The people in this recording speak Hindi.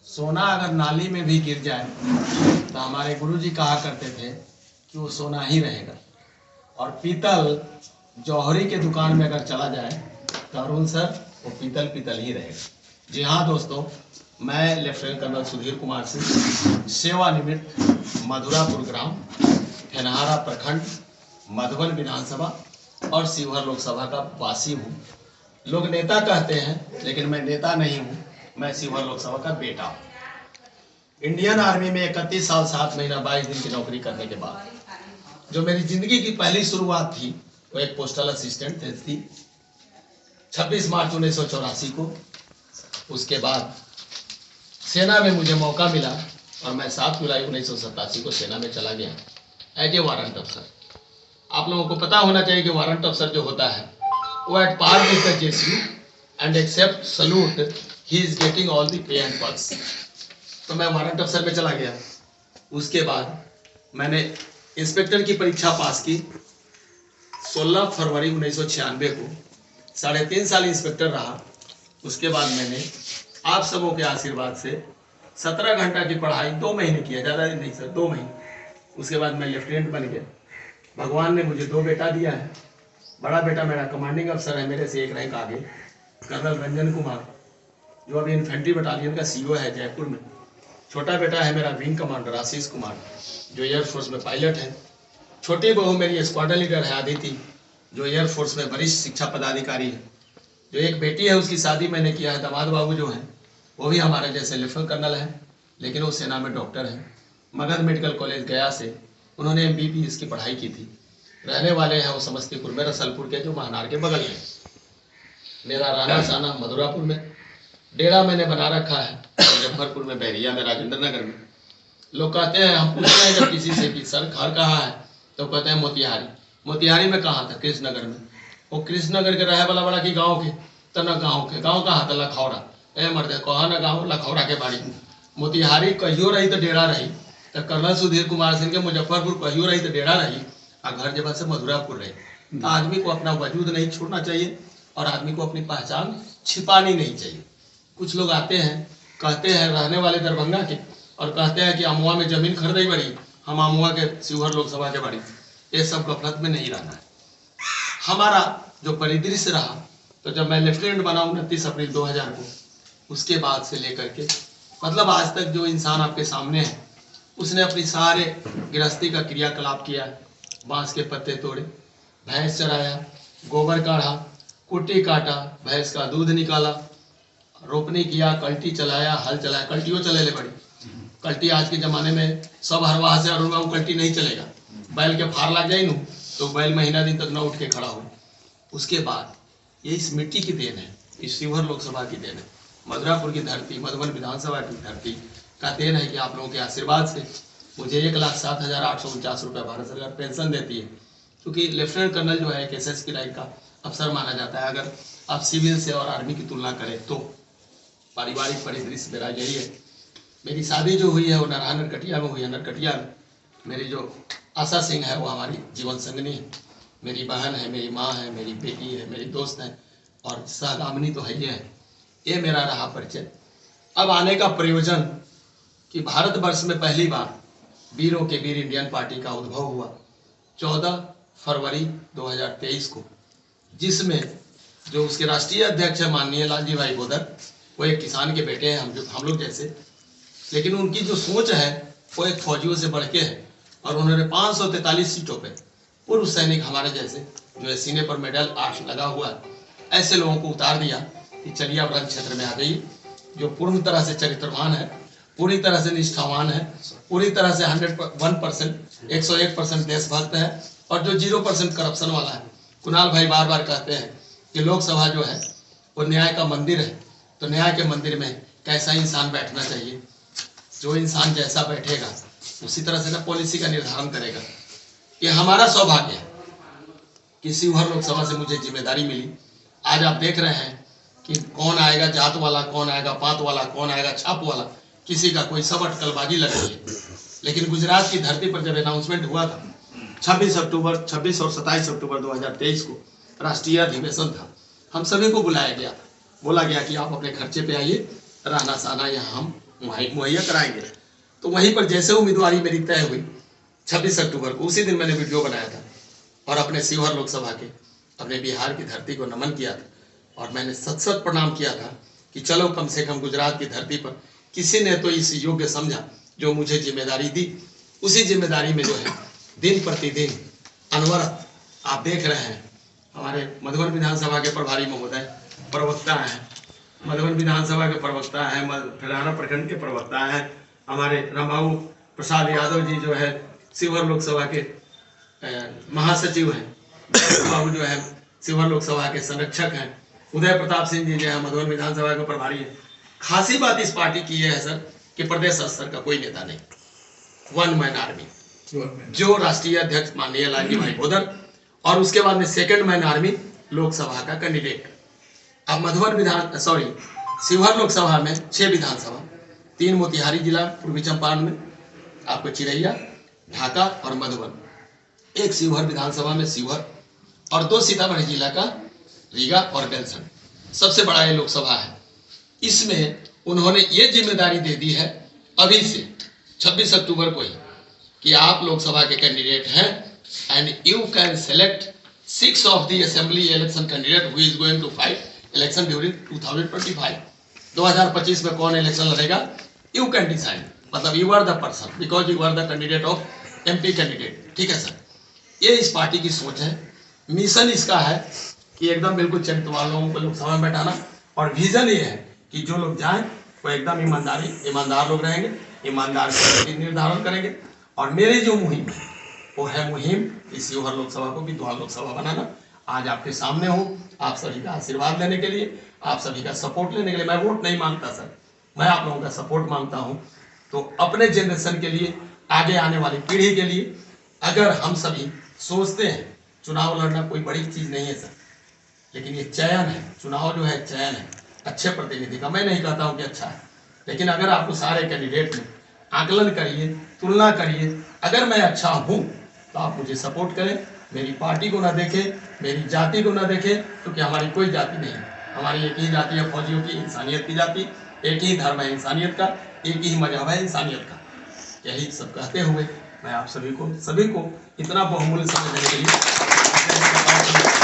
सोना अगर नाली में भी गिर जाए तो हमारे गुरुजी कहा करते थे कि वो सोना ही रहेगा, और पीतल जौहरी के दुकान में अगर चला जाए तो अरुण सर वो पीतल पीतल ही रहेगा। जी हाँ दोस्तों, मैं लेफ्टिनेंट कर्नल सुधीर कुमार सिंह, सेवानिवृत्त, मधुरापुर ग्राम, फेनहारा प्रखंड, मधुबन विधानसभा और शिवहर लोकसभा का वासी हूँ। लोग नेता कहते हैं, लेकिन मैं नेता नहीं हूँ, मैं शिवहर लोकसभा का बेटा हूँ। इंडियन आर्मी में 31 साल 7 महीना 22 दिन की नौकरी करने के बाद जो मेरी जिंदगी की पहली शुरुआत थी वो एक पोस्टल असिस्टेंट थी 26 मार्च 1984 को। उसके बाद सेना में मुझे मौका मिला और मैं 7 जुलाई 1987 को सेना में चला गया एज ए वारंट अफसर। आप लोगों को पता होना चाहिए कि वारंट अफसर जो होता है वो at par with the JCO and except salute he is getting all the pay and perks. तो मैं वारंट अफसर में चला गया। उसके बाद मैंने इंस्पेक्टर की परीक्षा पास की 16 फरवरी 1996 को, 3.5 साल इंस्पेक्टर रहा। उसके बाद मैंने आप सबों के आशीर्वाद से 17 घंटा की पढ़ाई 2 महीने किया, ज़्यादा नहीं सर, 2 महीने। उसके बाद मैं लेफ्टिनेंट बन गया। भगवान ने मुझे 2 बेटा दिया है। बड़ा बेटा मेरा कमांडिंग अफसर है, मेरे से 1 रैंक आगे, कर्नल रंजन कुमार, जो अभी इन्फेंट्री बटालियन का सीईओ है जयपुर में। छोटा बेटा है मेरा विंग कमांडर आशीष कुमार, जो एयरफोर्स में पायलट है। छोटी बहू मेरी स्क्वाड्रन लीडर है आदिति, जो एयरफोर्स में वरिष्ठ शिक्षा पदाधिकारी है। जो एक बेटी है उसकी शादी मैंने किया है। दामाद बाबू जो है वो भी हमारे जैसे लेफ्टिनेंट कर्नल है, लेकिन वो सेना में डॉक्टर है। मगध मेडिकल कॉलेज गया से उन्होंने MBBS की पढ़ाई की थी। रहने वाले हैं वो समस्तीपुर में, रसलपुर के, जो महानार के बगल में। मेरा रहना सहना मधुरापुर में। डेरा मैंने बना रखा है मुजफ्फरपुर में, बैरिया में, राजेंद्र नगर में। लोग कहते हैं, हम पूछते हैं जब किसी से कि सर घर कहाँ है, तो कहते हैं मोतिहारी। मोतिहारी में कहाँ था? कृष्णनगर में। वो कृष्णनगर के रहे वाला बड़ा कि गाँव के, तो न गाँव के। गाँव कहाँ था? लखौरा। ए मर्दे कहा न गाँव, लखौरा के बाड़ी में। मोतिहारी कहियो रही तो डेरा रही, तो कर्नल सुधीर कुमार सिंह के मुजफ्फरपुर कहियो रही तो डेरा रही, और घर जब से मधुरापुर रही। तो आदमी को अपना वजूद नहीं छोड़ना चाहिए और आदमी को अपनी पहचान छिपानी नहीं चाहिए। कुछ लोग आते हैं, कहते हैं रहने वाले दरभंगा के, और कहते हैं कि अमुआ में जमीन खरीदी बड़ी, हम अमुआ के शिवहर लोकसभा के बड़ी। ये सब गफलत में नहीं रहना है। हमारा जो परिदृश्य रहा, तो जब मैं लेफ्टिनेंट बना 29 अप्रैल 2000 को, उसके बाद से लेकर के मतलब आज तक जो इंसान आपके सामने है, उसने अपनी सारे गृहस्थी का क्रियाकलाप किया। बांस के पत्ते तोड़े, भैंस चराया, गोबर काढ़ा, कुट्टी काटा, भैंस का दूध निकाला, रोपनी किया, कल्टी चलाया, हल चलाया। कल्टियों चले ले बड़ी। कल्टी आज के ज़माने में सब हरवाह से अरुण बाबू कल्टी नहीं चलेगा। बैल के फार लग जाए नू तो बैल महीना दिन तक न उठ के खड़ा हो। उसके बाद ये इस मिट्टी की देन है, इस शिवहर लोकसभा की देन है, मधुरापुर की धरती, मधुबन विधानसभा की धरती का देन है कि आप लोगों के आशीर्वाद से मुझे 1,07,849 रुपये भारत सरकार पेंशन देती है। क्योंकि लेफ्टिनेंट कर्नल जो है एक SSP रैंक का अफसर माना जाता है। अगर आप सिविल से और आर्मी की तुलना करें तो पारिवारिक परिदृश्य मेरा यही है। मेरी शादी जो हुई है वो नरकटिया में हुई है। नरकटिया में मेरी जो आशा सिंह है वो हमारी जीवन संगनी है। मेरी बहन है, मेरी माँ है, मेरी बेटी है, मेरी दोस्त है, और सहगामिनी तो है ही है। ये मेरा रहा परिचय। अब आने का प्रयोजन कि भारतवर्ष में पहली बार वीरों के वीर इंडियन पार्टी का उद्भव हुआ 14 फरवरी 2023 को, जिसमें जो उसके राष्ट्रीय अध्यक्ष है माननीय लालजी भाई बोदर, वो एक किसान के बेटे हैं, हम लोग जैसे, लेकिन उनकी जो सोच है वो एक फौजियों से बढ़ के है। और उन्होंने 543 सीटों पे पूर्व सैनिक हमारे जैसे जो सीने पर मेडल 8 लगा हुआ है, ऐसे लोगों को उतार दिया कि चलिए अब रण क्षेत्र में आ जाइए। जो पूर्ण तरह से चरित्रवान है, पूरी तरह से निष्ठावान है, पूरी तरह से 101% देशभक्त है, और जो 0% करप्शन वाला है। कुणाल भाई बार बार कहते हैं कि लोकसभा जो है वो न्याय का मंदिर है, तो न्याय के मंदिर में कैसा इंसान बैठना चाहिए? जो इंसान जैसा बैठेगा उसी तरह से ना पॉलिसी का निर्धारण करेगा। ये हमारा सौभाग्य है कि शिवहर लोकसभा से मुझे जिम्मेदारी मिली। आज आप देख रहे हैं कि कौन आएगा जात वाला, कौन आएगा पात वाला, कौन आएगा छाप वाला, किसी का कोई सब अटकलबाजी लग रही है। लेकिन गुजरात की धरती पर जब अनाउंसमेंट हुआ था 26 और 27 अक्टूबर 2023 को राष्ट्रीय अधिवेशन था, हम सभी को बुलाया गया था। बोला गया कि आप अपने खर्चे पे आइए, रहना सहना यहाँ हम मुहैया कराएंगे। तो वहीं पर जैसे उम्मीदवारी मेरी तय हुई 26 अक्टूबर को, उसी दिन मैंने वीडियो बनाया था और अपने शिवहर लोकसभा के, अपने बिहार की धरती को नमन किया था और मैंने सत सत प्रणाम किया था कि चलो कम से कम गुजरात की धरती पर किसी ने तो इस योग्य समझा जो मुझे जिम्मेदारी दी। उसी जिम्मेदारी में जो है दिन प्रतिदिन अनवरत आप देख रहे हैं हमारे मधुबन विधानसभा के प्रभारी महोदय प्रवक्ता हैं, मधुबन विधानसभा के प्रवक्ता हैं, फिलहाल प्रखंड के प्रवक्ता हैं, हमारे रामबाबू प्रसाद यादव जी जो है शिवहर लोकसभा के महासचिव हैं, बाबू जो है शिवहर लोकसभा के संरक्षक हैं, उदय प्रताप सिंह जी जो है मधुबन विधानसभा के प्रभारी हैं। खासी बात इस पार्टी की यह है सर कि प्रदेश स्तर का कोई नेता नहीं, वन मैन आर्मी, जो राष्ट्रीय अध्यक्ष माननीय लालजी भाई भोदर और उसके बाद में सेकंड मैन आर्मी लोकसभा का कैंडिडेट। अब मधुबन शिवहर लोकसभा में 6 विधानसभा, 3 मोतिहारी जिला पूर्वी चंपारण में, आपको चिरैया, ढाका और मधुबन, 1 शिवहर विधानसभा में शिवहर और 2 सीतामढ़ी जिला का रीगा और बेलसंड। सबसे बड़ा ये लोकसभा है। इसमें उन्होंने ये जिम्मेदारी दे दी है अभी से 26 अक्टूबर को ही कि आप लोकसभा के कैंडिडेट हैं and you can select 6 of the assembly election candidate who is going to fight election during 2025। 2025 में कौन इलेक्शन लड़ेगा यू कैन डिसाइड, मतलब you are the person because you are the candidate of MP candidate. ठीक है सर, ये इस पार्टी की सोच है। मिशन इसका है कि एकदम बिल्कुल चरित्रवान लोगों को लोकसभा में बैठाना और विजन ये है कि जो लोग जाएं वो एकदम ईमानदार लोग रहेंगे, ईमानदार निर्धारण करेंगे। और मेरी जो मुहिम है वो है मुहिम इस शिवहर लोकसभा को विद्वान लोकसभा बनाना। आज आपके सामने हूँ आप सभी का आशीर्वाद लेने के लिए, आप सभी का सपोर्ट लेने के लिए। मैं वोट नहीं मांगता सर, मैं आप लोगों का सपोर्ट मांगता हूँ। तो अपने जनरेशन के लिए, आगे आने वाली पीढ़ी के लिए अगर हम सभी सोचते हैं, चुनाव लड़ना कोई बड़ी चीज़ नहीं है सर, लेकिन ये चयन है, चुनाव जो है चयन है अच्छे प्रतिनिधि का। मैं नहीं कहता हूँ कि अच्छा है, लेकिन अगर आपको सारे कैंडिडेट में आकलन करिए, तुलना करिए, अगर मैं अच्छा हूँ तो आप मुझे सपोर्ट करें। मेरी पार्टी को ना देखें, मेरी जाति को ना देखें, क्योंकि हमारी कोई जाति नहीं है। हमारी एक ही जाति है फौजियों की, इंसानियत की जाति, एक ही धर्म है इंसानियत का, एक ही मजहब है इंसानियत का। यही सब कहते हुए मैं आप सभी को इतना बहुमूल्य समय देने के लिए